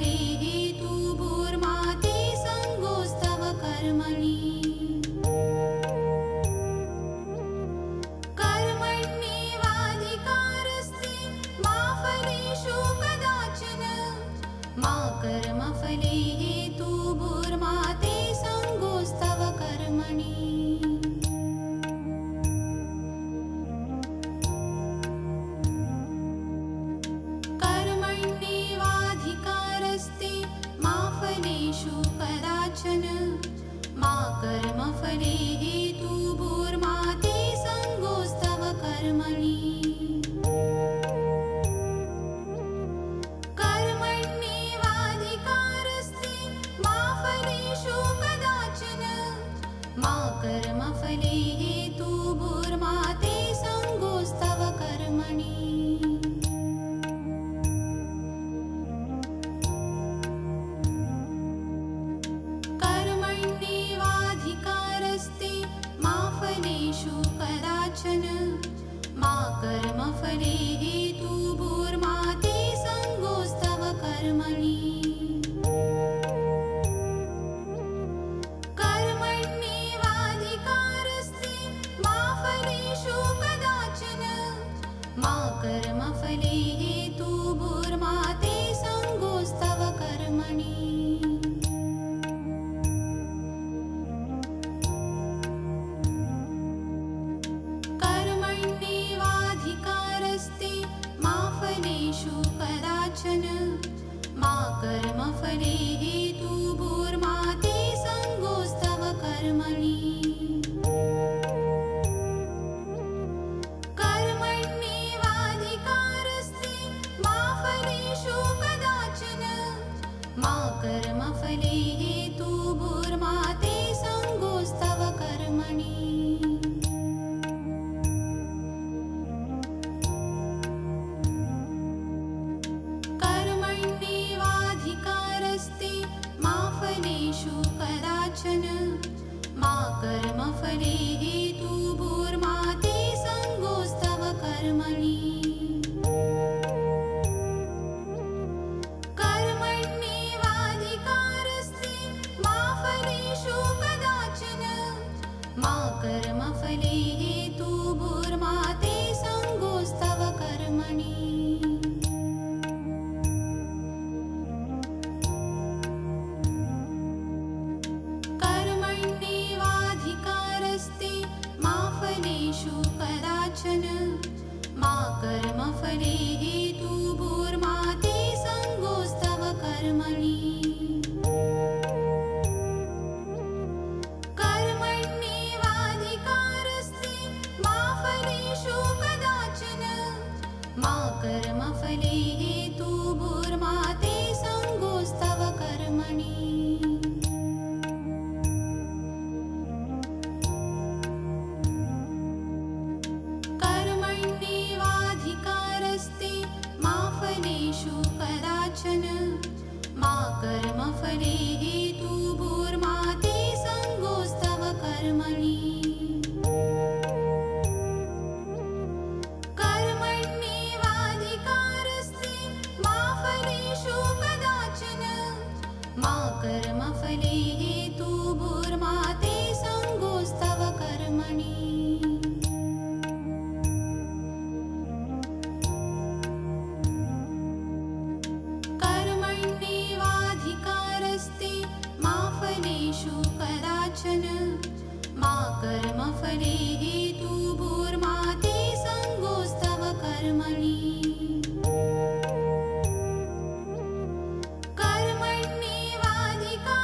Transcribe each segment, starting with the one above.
कर्मफले हेतुर्मा ते संगोस्तव कर्मणि। कर्मण्येवाधिकारस्ते मा फलेषु कदाचन। मा कर्मफले हेतुर्मा ते संगोस्तव कर्मणि। मा कर्मफले हेतुर्मा ते संगोस्तव कर्मणि। कर्मण्येवाधिकारस्ते मा फलेषु कदाचन। मा कर्मफले हेतुर्मा ते संगोस्तव कर्मणि। मा कर्मफले हेतुर्मा ते संगोस्तव कर्मणि। कर्मण्येवाधिकारस्ते मा फलेषु कदाचन। मा कर्मफले हेतुर्मा ते संगोस्तव कर्मणि। मा कर्मफले हेतुर्मा ते संगोस्तव कर्मणि। कर्मण्येवाधिकारस्ते मा फलेषु कदाचन। मा कर्मफले हेतुर्मा ते संगोस्तव कर्मणि। मा कर्मफले हेतुर्मा ते संगोस्तव कर्मणि। कर्मण्येवाधिकारस्ते मा फलेषु कदाचन। मा कर्मफले हेतुर्मा ते संगोस्तव कर्मणि। मा कर्मफले हेतुर्मा ते संगोस्तव कर्मणि। कर्मण्येवाधिकारस्ते मा फलेषु कदाचन। मा कर्मफले हेतुर्मा ते संगोस्तव कर्मणि। मा कर्मफले हेतुर्मा ते संगोस्तव कर्मणि। कर्मण्येवाधिकारस्ते मा फलेषु कदाचन। मा कर्मफले हेतुर्मा ते संगोस्तव कर्मणि। मा कर्मफले हेतुर्मा ते संगोस्तव कर्मणि। कर्मण्येवाधिकारस्ते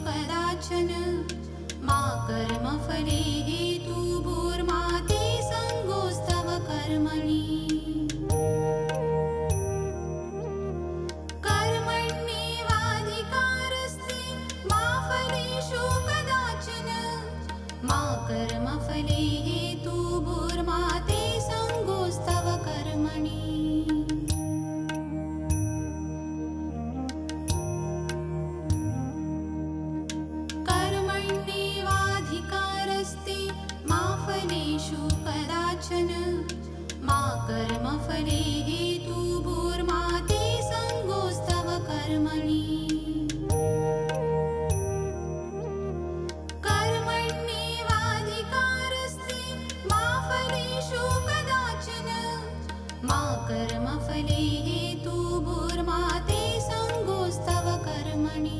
कदाचन मा कर्मफले हेतुर्मा ते सङ्गोऽस्तव कर्मणि कर्मण्येवाधिकारस्ते मा फलेषु कदाचन मा कर्मफले हेतुर्मा ते सङ्गोऽस्तव कर्मणि मा कर्मफले हेतुर्मा ते सङ्गोऽस्तव कर्मणि कर्मण्येवाधिकारस्ते मा फलेषु कदाचन मा कर्मफले हेतुर्मा ते सङ्गोऽस्तव कर्मणि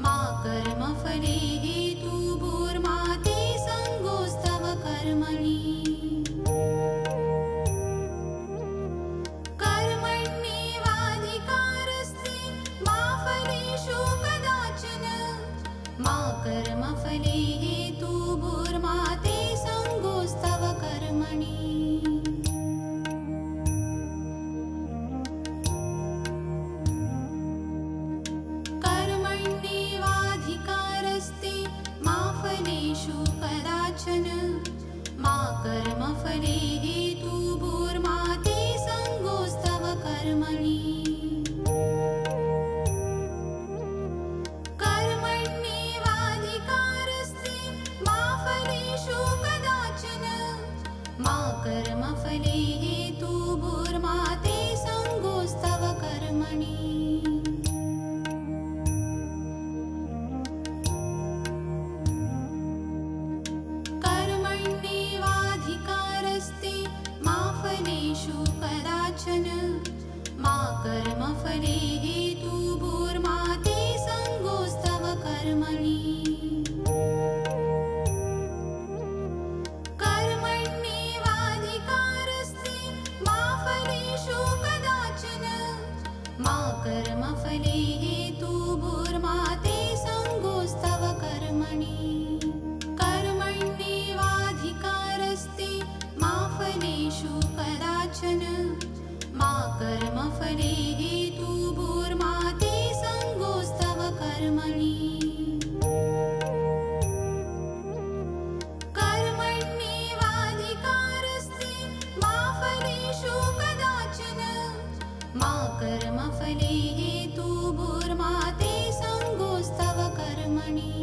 मा कर्मफले हेतुर्मा ते सङ्गोऽस्तव कर्मणि कर्मण्येवाधिकारस्ते मा फलेषु कदाचन मा कर्मफले हेतुर्मा ते सङ्गोऽस्तव कर्मणि मा कर्मफले हेतुर्मा ते सङ्गोऽस्तव कर्मणि कर्मण्येवाधिकारस्ते मा फलेषु कदाचन मा कर्मफले हेतुर्मा ते सङ्गोऽस्तव कर्मणि मा कर्मफले हेतुर्मा ते सङ्गोऽस्तव कर्मणि कर्मण्येवाधिकारस्ते मा फलेषु कदाचन मा कर्मफले हेतुर्मा ते सङ्गोऽस्तव कर्मणि कर्मण्येवाधिकारस्ते मा फलेषु कदाचन मा कर्मफले हेतुर्मा ते सङ्गोऽस्तव कर्मणि कर्मण्येवाधिकारस्ते मा फलेषु कदाचन मा कर्मफले हेतुर्मा ते सङ्गोऽस्तव कर्मणि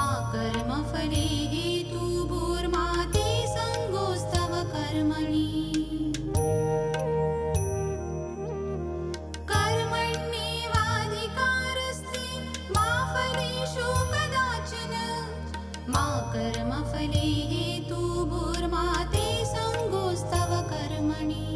मा कर्मफले हेतुर्मा ते सङ्गोऽस्तव कर्मणि कर्मण्येवाधिकारस्ते मा फलेषु कदाचन मा कर्मफले हेतुर्मा ते सङ्गोऽस्तव कर्मणि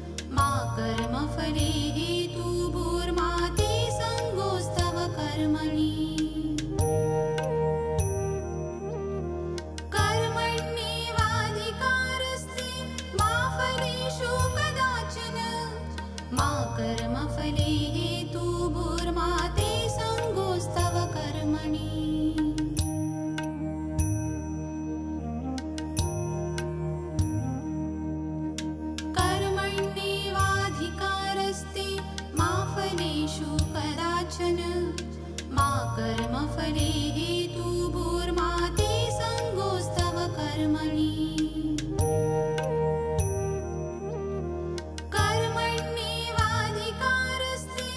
मा कर्मफले हेतुर्मा ते सङ्गोऽस्तव कर्मणि कर्मण्येवाधिकारस्ते मा फलेषु कदाचन मा कर्मफले हेतुर्मा ते सङ्गोऽस्तव कर्मणि मा कर्मफले हेतुर्मा ते सङ्गोऽस्तव कर्मणि कर्मण्येवाधिकारस्ते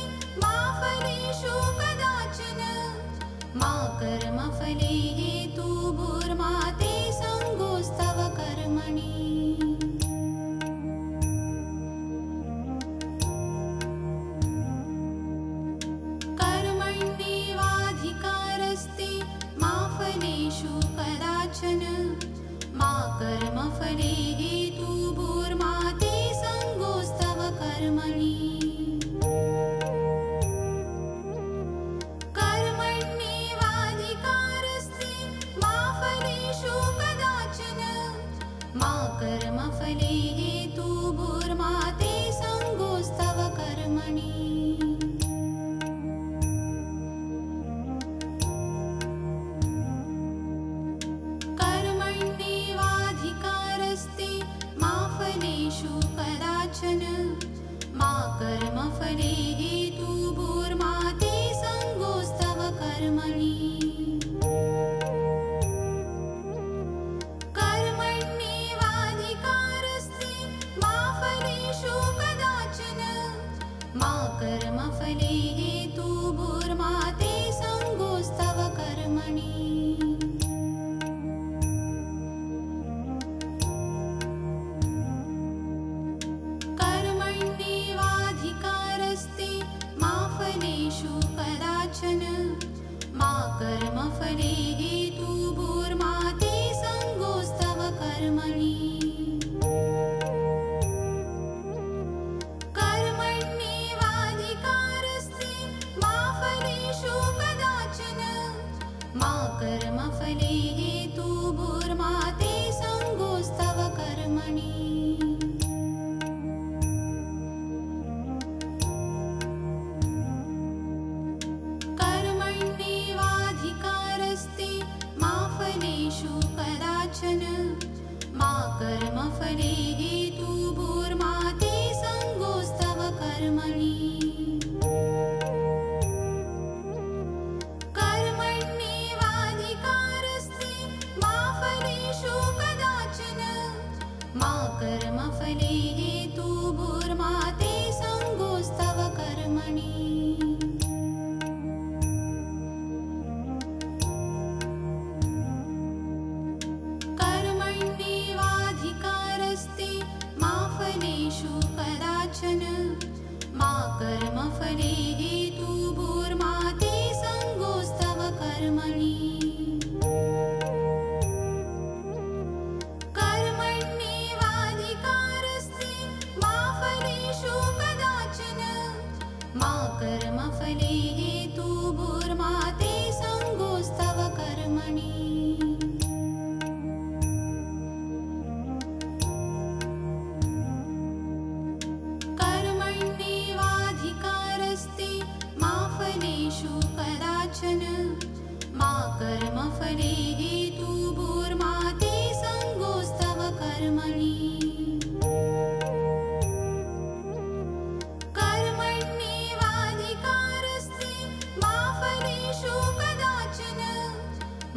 कर्मफले हेतुर्मा ते सङ्गोऽस्तव कर्मणि कर्मण्येवाधिकारस्ते मा फलेषु कदाचन मा कर्मफले हेतुर्मा ते सङ्गोऽस्तव कर्मणि मा कर्मफले हेतुर्मा ते सङ्गोऽस्तव कर्मणि कर्मण्येवाधिकारस्ते मा फलेषु कदाचन मा कर्मफले हेतुर्मा ते सङ्गोऽस्तव कर्मणि मा कर्मफले हेतुर्मा ते सङ्गोऽस्तव कर्मणि कर्मण्येवाधिकारस्ते मा फलेषु कदाचन मा कर्मफले हेतुर्मा ते सङ्गोऽस्तव कर्मणि मा कर्मफले हेतुर्मा ते सङ्गोऽस्तव कर्मणि कर्मण्येवाधिकारस्ते मा फलेषु कदाचन मा कर्मफले हेतुर्मा ते सङ्गोऽस्तव कर्मणि मा कर्मफले हेतुर्मा ते सङ्गोऽस्तव कर्मणि कर्मण्येवाधिकारस्ते मा फलेषु कदाचन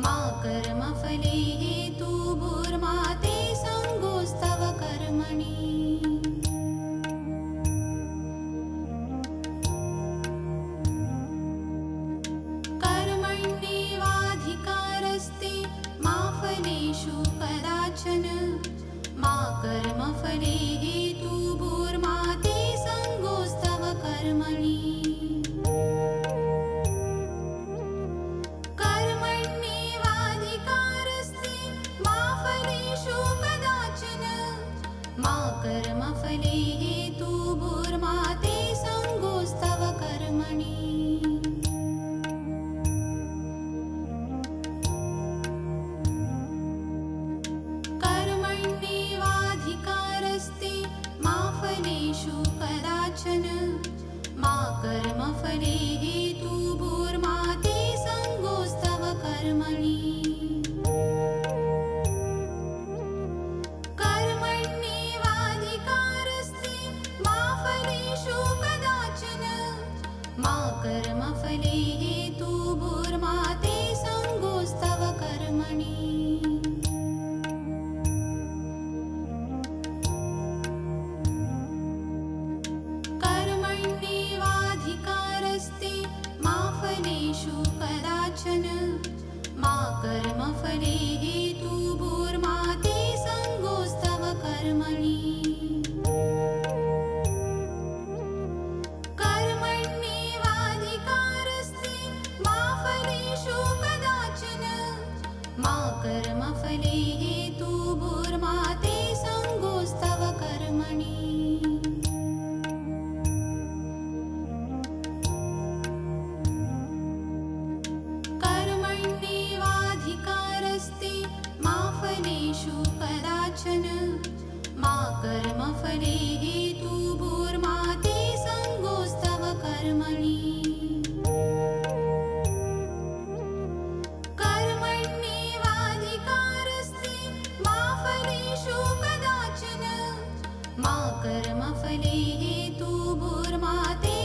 मा कर्मफले हेतुर्मा ते सङ्गोऽस्तव कर्मणि मा कर्मफले हेतुर्मा ते सङ्गोऽस्तव कर्मणि कर्मण्येवाधिकारस्ते मा फलेषु कदाचन मा कर्मफले हेतुर्मा ते सङ्गोऽस्तव कर्मणि मा कर्मफले हेतुर्मा ते सङ्गोऽस्तव कर्मणि कर्मण्येवाधिकारस्ते मा फलेषु कदाचन मा कर्मफले हेतुर्मा ते सङ्गोऽस्तव कर्मणि मा कर्मफले हेतुर्मा ते सङ्गोऽस्तव कर्मणि कर्मण्येवाधिकारस्ते मा फलेषु कदाचन मा कर्मफले हेतुर्मा ते सङ्गोऽस्तव कर्मणि मा कर्मफले हेतुर्मा ते सङ्गोऽस्तव कर्मणि कर्मण्येवाधिकारस्ते मा फलेषु कदाचन मा कर्मफले हेतुर्मा ते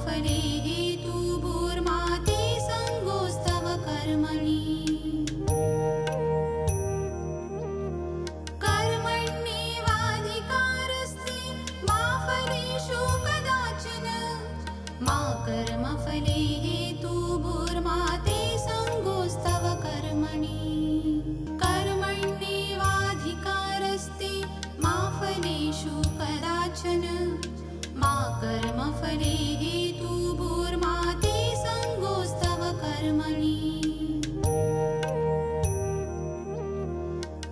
फले हेतुर्मा ते सङ्गोऽस्तव कर्मणि कर्मण्येवाधिकारस्ते मा फलेषु कदाचन मा कर्मफले हेतुर्मा ते सङ्गोऽस्तव कर्मणि कर्मण्येवाधिकारस्ते मा फलेषु कदाचन मा कर्मफले हेतुर्मा ते सङ्गोऽस्तव कर्मणि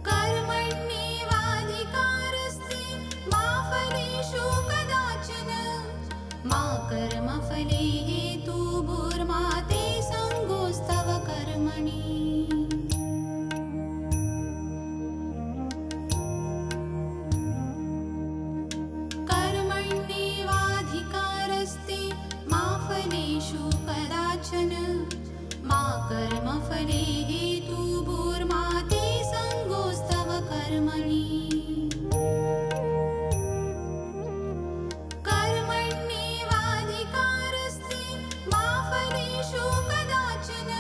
कर्मण्येवाधिकारस्ते मा फलेषु कदाचन मा कर्मफले हेतुर्मा ते सङ्गोऽस्तव कर्मणि कर्मण्येवाधिकारस्ते मा फलेषु कदाचन मा कर्मफले हेतुर्मा ते सङ्गोऽस्तव कर्मणि कर्मण्येवाधिकारस्ते मा फलेषु कदाचन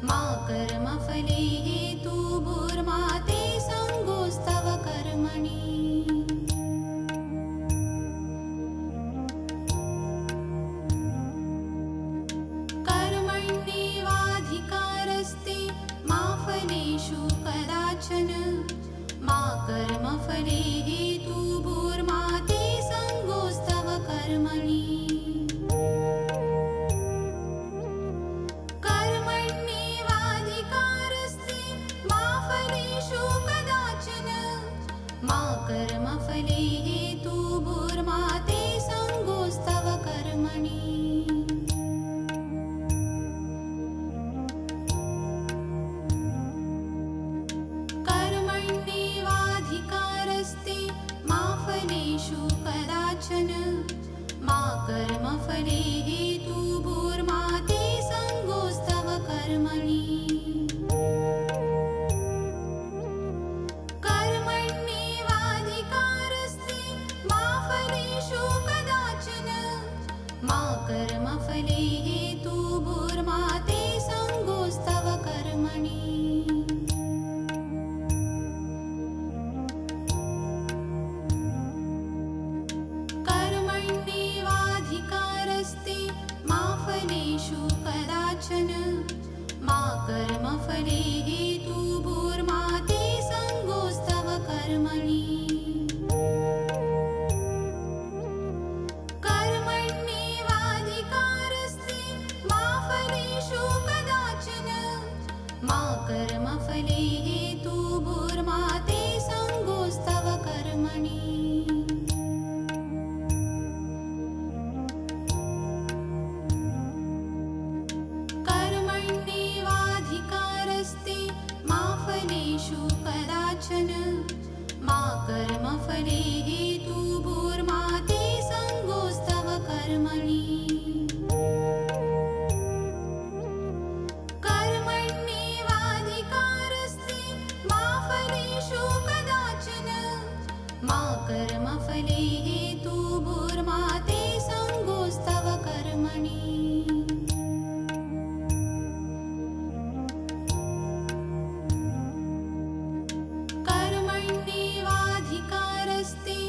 मा कर्मफले हेतुर्मा ते सङ्गोऽस्तव कर्मणि कर्मण्येवाधिकारस्ते मा फलेषु कदाचन मा कर्मफले हेतुर्मा ते सङ्गोऽस्तव कर्मणि कर्मण्येवाधिकारस्ते मा फलेषु कदाचन मा कर्मफले हेतुर्मा ते सङ्गोऽस्तव कर्मणि कर्मण्येवाधिकारस्ते मा फलेषु कदाचन मा कर्मफले हेतुर्मा ते सङ्गोऽस्तव कर्मणि कर्मण्येवाधिकारस्ते मा फलेषु कदाचन मा कर्मफले हेतुर्मा ते सङ्गोऽस्तव कर्मणि कर्मण्येवाधिकारस्ते मा फलेषु कदाचन मा कर्मफले हेतुर्मा ते सङ्गोऽस्तव कर्मणि कर्मण्येवाधिकारस्ते मा फलेषु कदाचन मा कर्मफले हेतुर्मा ते सङ्गोऽस्तव कर्मणि कर्मण्येवाधिकारस्ते मा फलेषु कदाचन मा कर्मफले हेतुर्मा ते सङ्गोऽस्तव कर्मणि कर्मण्येवाधिकारस्ते मा फलेषु कदाचन मा कर्मफले हेतुर्मा ते सङ्गोऽस्तव कर्मणि कर्मण्येवाधिकारस्ते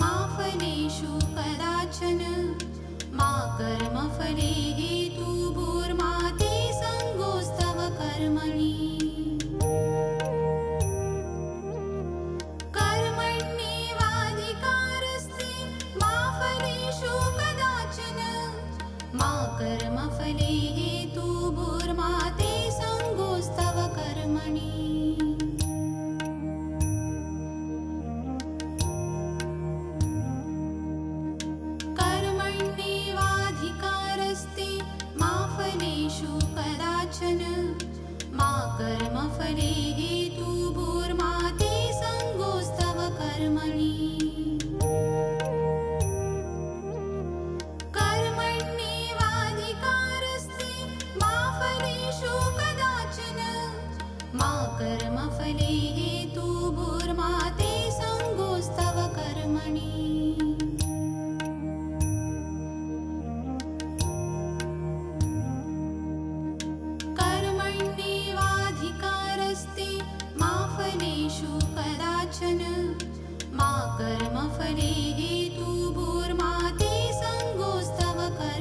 मा फलेषु कदाचन मा कर्मफले हेतुर्मा ते सङ्गोऽस्तव कर्मणि कर्मण्येवाधिकारस्ते मा फलेषु कदाचन मा कर्मफले हेतुर्मा ते सङ्गोऽस्तव कर्मणि कर्मण्येवाधिकारस्ते मा फलेषु कदाचन मा कर्मफले हेतुर्मा ते सङ्गोऽस्तव कर्मणि कर्मण्येवाधिकारस्ते मा फलेषु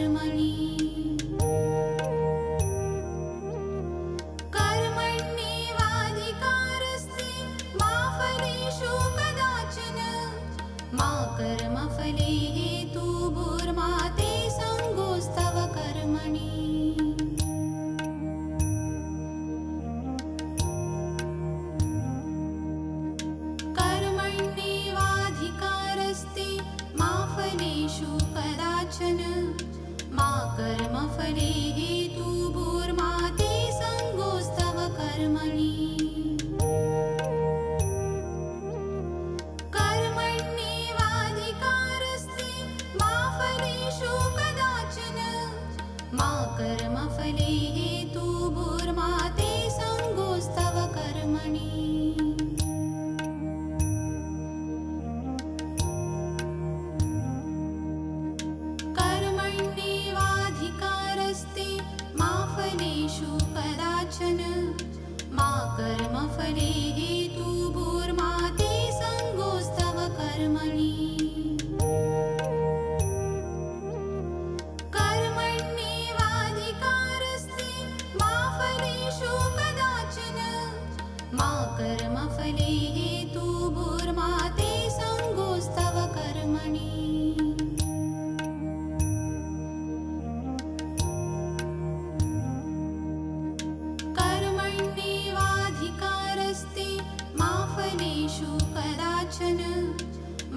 कर्मणि कर्मण्येवाधिकारस्ते मा फलेषु कदाचन मा कर्मफले हेतुर्मा ते संगोऽस्तव कर्मणि कर्मण्येवाधिकारस्ते मा फलेषु कदाचन मा कर्मफले हेतुर्मा ते संगोऽस्तव कर्मणि कर्मण्येवाधिकारस्ते मा फलेषु कदाचन मा कर्मफले हेतुर्मा ते संगोऽस्तव कर्मणि कर्मण्येवाधिकारस्ते मा फलेषु कदाचन मा कर्मफले हेतुर्मा ते संगोऽस्तव कर्मणि कर्मण्येवाधिकारस्ते मा फलेषु कदाचन मा कर्मफले हेतुर्मा ते संगोऽस्तव कर्मणि कर्मण्येवाधिकारस्ते मा फलेषु कदाचन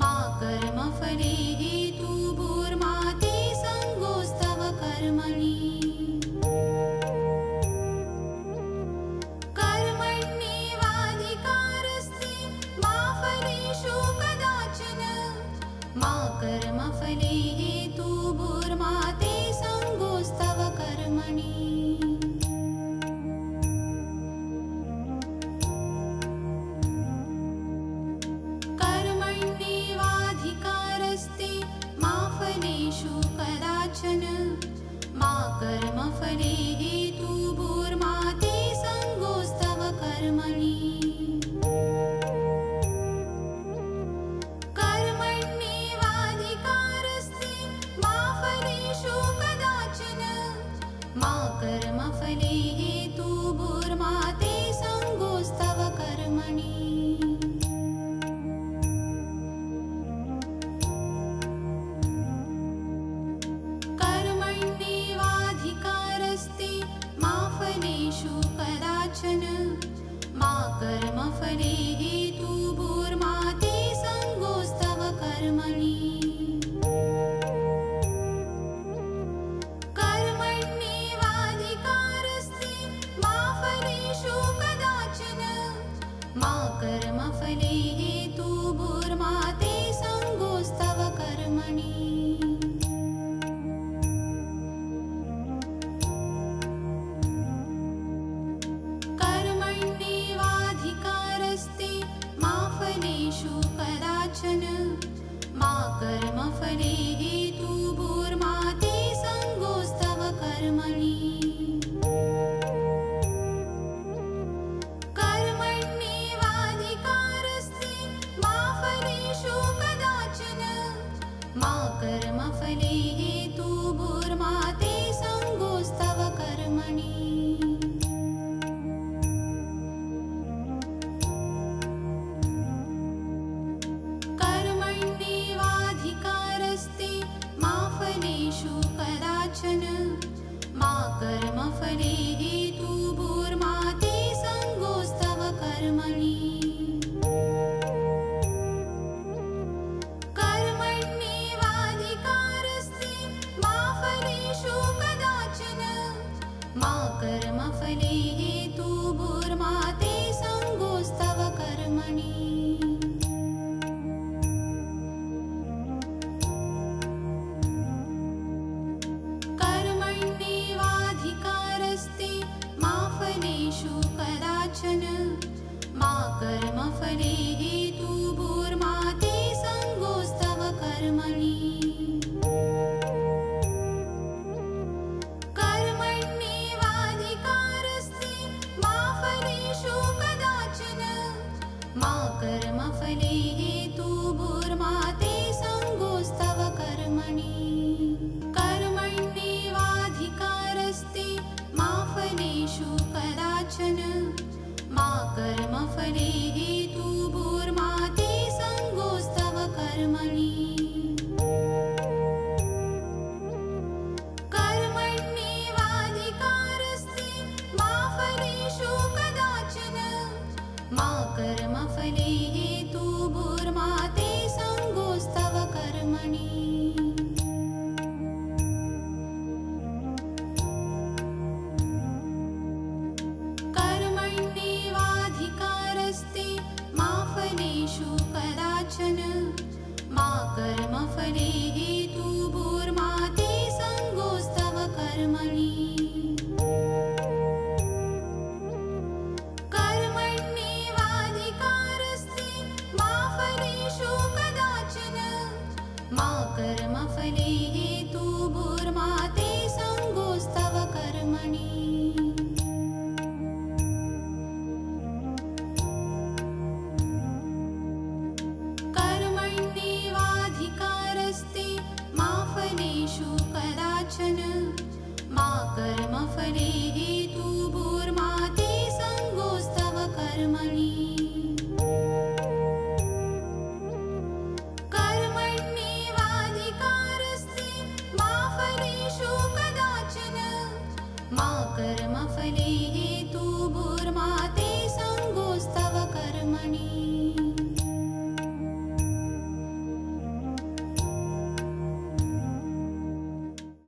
मा कर्मफले हेतुर्मा ते संगोऽस्तव कर्मणि कर्मण्येवाधिकारस्ते मा फलेषु कदाचन मा कर्मफले हेतुर्मा ते संगोऽस्तव कर्मणि कर्मण्येवाधिकारस्ते मा फलेषु कदाचन मा कर्मफले हेतुर्मा ते संगोऽस्तव कर्मणि कर्मण्येवाधिकारस्ते मा फलेषु कदाचन मा कर्मफले हेतुर्मा ते संगोऽस्तव कर्मणि कर्मण्येवाधिकारस्ते मा फलेषु कदाचन मा कर्मफले हेतुर्मा ते संगोऽस्तव कर्मणि कर्मण्येवाधिकारस्ते मा फलेषु कदाचन मा कर्मफले हेतुर्मा ते संगोऽस्तव कर्मणि कर्मण्येवाधिकारस्ते मा फलेषु कदाचन मा कर्मफले हेतुर्मा ते संगोऽस्तव कर्मणि कर्मण्येवाधिकारस्ते मा फलेषु कदाचन मा कर्मफले हेतुर्मा ते संगोऽस्तव कर्मणि कर्मण्येवाधिकारस्ते मा फलेषु कदाचन मा कर्मफले हेतुर्मा ते संगोऽस्तव कर्मणि कर्मण्येवाधिकारस्ते मा फलेषु कदाचन मा कर्मफले हेतुर्मा ते संगोऽस्तव कर्मणि कर्मण्येवाधिकारस्ते कर्मफले